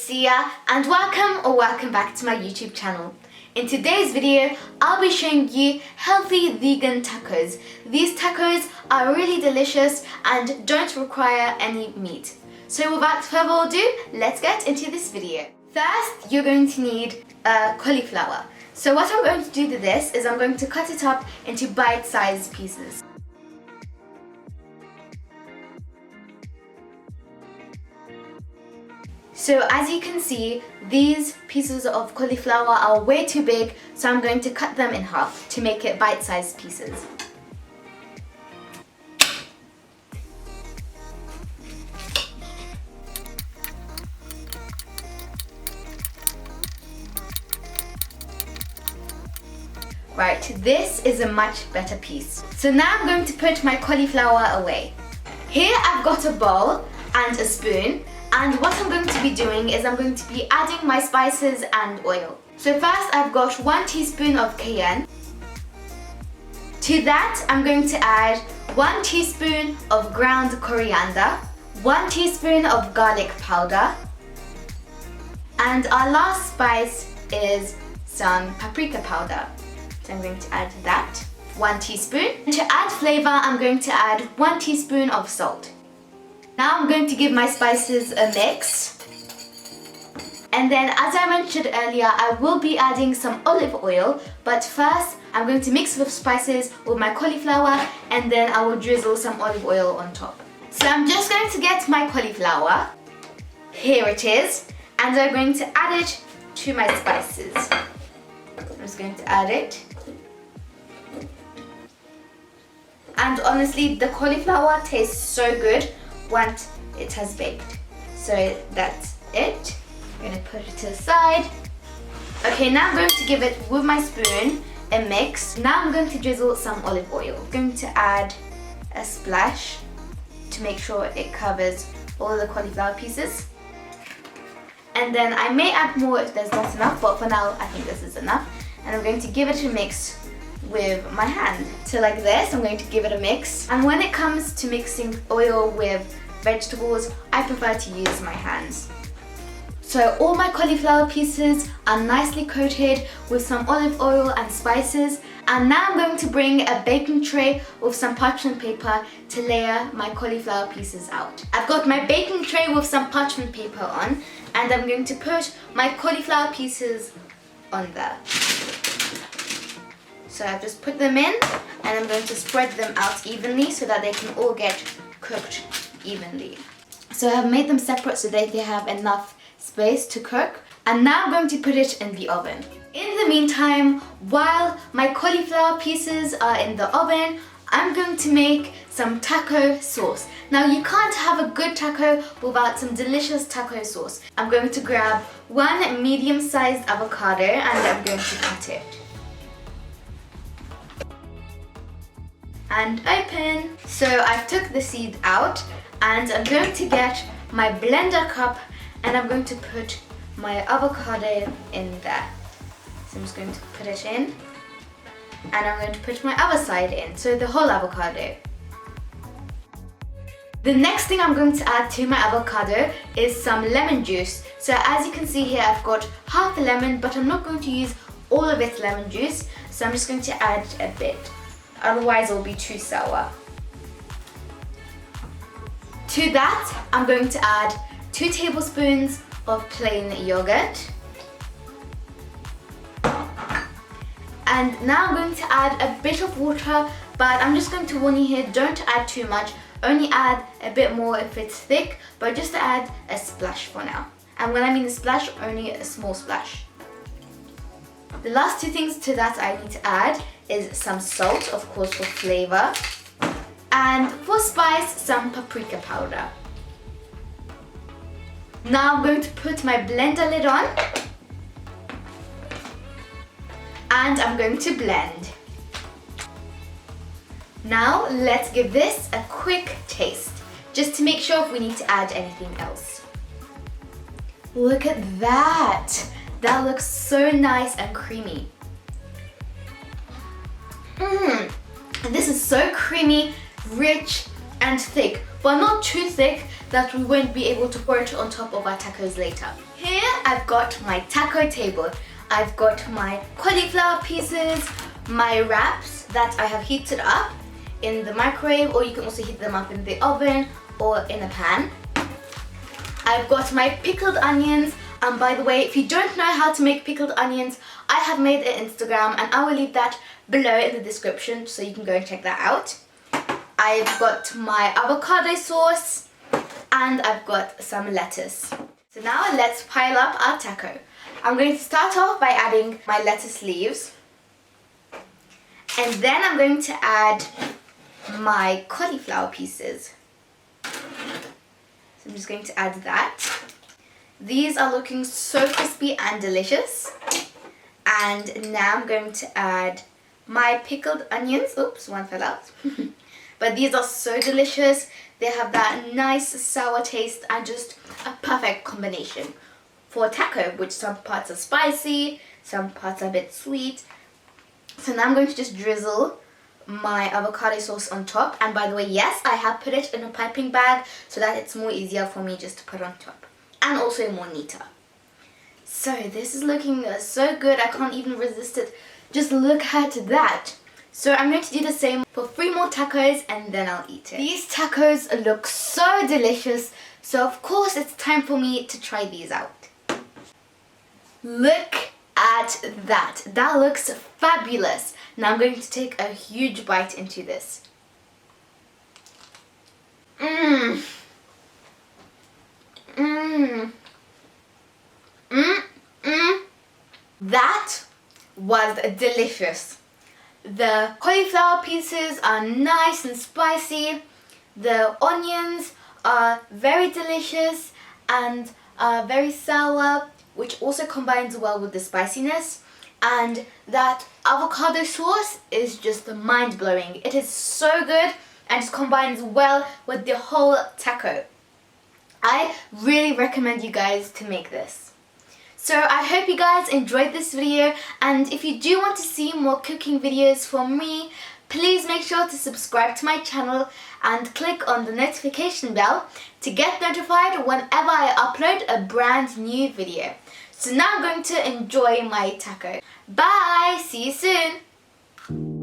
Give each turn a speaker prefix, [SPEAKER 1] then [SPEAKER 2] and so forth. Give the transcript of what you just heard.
[SPEAKER 1] Sia and welcome back to my YouTube channel. In today's video, I'll be showing you healthy vegan tacos. These tacos are really delicious and don't require any meat. So without further ado, let's get into this video. First, you're going to need cauliflower. So what I'm going to do to this is I'm going to cut it up into bite-sized pieces. So as you can see, these pieces of cauliflower are way too big, so I'm going to cut them in half to make it bite-sized pieces. Right, this is a much better piece. So now I'm going to put my cauliflower away. Here I've got a bowl and a spoon. And what I'm going to be doing is I'm going to be adding my spices and oil. So first I've got 1 teaspoon of cayenne. To that I'm going to add 1 teaspoon of ground coriander, 1 teaspoon of garlic powder, and our last spice is some paprika powder. So I'm going to add that, 1 teaspoon. And to add flavor, I'm going to add 1 teaspoon of salt. Now I'm going to give my spices a mix. And then, as I mentioned earlier, I will be adding some olive oil, but first I'm going to mix the spices with my cauliflower and then I will drizzle some olive oil on top. So I'm just going to get my cauliflower. Here it is. And I'm going to add it to my spices. I'm just going to add it. And honestly, the cauliflower tastes so good once it has baked. So that's it. I'm going to put it to the side. Okay, now I'm going to give it with my spoon a mix. Now I'm going to drizzle some olive oil. I'm going to add a splash to make sure it covers all the cauliflower pieces. And then I may add more if there's not enough, but for now I think this is enough. And I'm going to give it a mix with my hand. So like this, I'm going to give it a mix. And when it comes to mixing oil with vegetables, I prefer to use my hands. So all my cauliflower pieces are nicely coated with some olive oil and spices. And now I'm going to bring a baking tray with some parchment paper to layer my cauliflower pieces out. I've got my baking tray with some parchment paper on, and I'm going to put my cauliflower pieces on there. So I've just put them in and I'm going to spread them out evenly so that they can all get cooked evenly. So I've made them separate so that they have enough space to cook. And now I'm going to put it in the oven. In the meantime, while my cauliflower pieces are in the oven, I'm going to make some taco sauce. Now you can't have a good taco without some delicious taco sauce. I'm going to grab 1 medium-sized avocado and I'm going to cut it. And open. So I've took the seed out and I'm going to get my blender cup and I'm going to put my avocado in there. So I'm just going to put it in and I'm going to put my other side in, so the whole avocado. The next thing I'm going to add to my avocado is some lemon juice. So as you can see here, I've got half a lemon, but I'm not going to use all of its lemon juice, so I'm just going to add a bit. Otherwise it will be too sour. To that, I'm going to add 2 tablespoons of plain yogurt. And now I'm going to add a bit of water, but I'm just going to warn you here, don't add too much. Only add a bit more if it's thick, but just add a splash for now. And when I mean a splash, only a small splash. The last 2 things to that I need to add is some salt, of course, for flavor, and for spice, some paprika powder. Now I'm going to put my blender lid on and I'm going to blend. Now let's give this a quick taste, just to make sure if we need to add anything else. Look at that! That looks so nice and creamy. This is so creamy, rich and thick, but not too thick that we won't be able to pour it on top of our tacos later. Here I've got my taco table. I've got my cauliflower pieces, my wraps that I have heated up in the microwave, or you can also heat them up in the oven or in a pan. I've got my pickled onions, and by the way, if you don't know how to make pickled onions, I have made an Instagram and I will leave that below in the description so you can go and check that out. I've got my avocado sauce and I've got some lettuce. So now let's pile up our taco. I'm going to start off by adding my lettuce leaves, and then I'm going to add my cauliflower pieces. So I'm just going to add that. These are looking so crispy and delicious. And now I'm going to add my pickled onions. Oops, one fell out. But these are so delicious. They have that nice sour taste and just a perfect combination for a taco, which some parts are spicy, some parts are a bit sweet. So now I'm going to just drizzle my avocado sauce on top. And by the way, yes, I have put it in a piping bag so that it's more easier for me just to put on top. And also more neater. So this is looking so good, I can't even resist it. Just look at that. So I'm going to do the same for 3 more tacos and then I'll eat it. These tacos look so delicious, so of course it's time for me to try these out. Look at that. That looks fabulous. Now I'm going to take a huge bite into this. Mmm. Mmm. Mmm. Mmm. That was delicious. The cauliflower pieces are nice and spicy. The onions are very delicious and very sour, which also combines well with the spiciness. And that avocado sauce is just mind-blowing. It is so good and just combines well with the whole taco. I really recommend you guys to make this. So I hope you guys enjoyed this video, and if you do want to see more cooking videos from me, please make sure to subscribe to my channel and click on the notification bell to get notified whenever I upload a brand new video. So now I'm going to enjoy my taco. Bye! See you soon!